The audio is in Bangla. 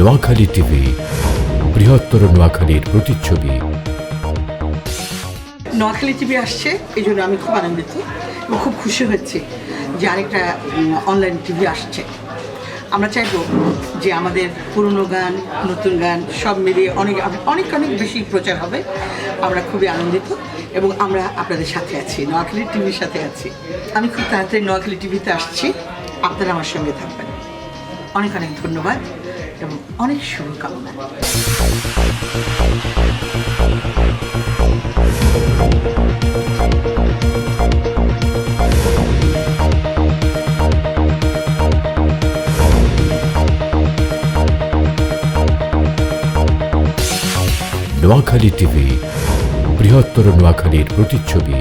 নোয়াখালী টিভি, বৃহত্তর নোয়াখালীর প্রতিচ্ছবি। নোয়াখালী টিভি আসছে, এই জন্য আমি খুব আনন্দিত এবং খুব খুশি হচ্ছি যে আরেকটা অনলাইন টিভি আসছে। আমরা চাইব যে আমাদের পুরনো গান, নতুন গান সব মিলিয়ে অনেক অনেক অনেক বেশি প্রচার হবে। আমরা খুবই আনন্দিত এবং আমরা আপনাদের সাথে আছি, নোয়াখালী টিভির সাথে আছি। আমি খুব তাড়াতাড়ি নোয়াখালী টিভিতে আসছি, আপনারা আমার সঙ্গে থাকবেন। অনেক অনেক ধন্যবাদ এবং অনেক শুভকামনা। নোয়াখালী টিভি, বৃহত্তর নোয়াখালীর প্রতিচ্ছবি।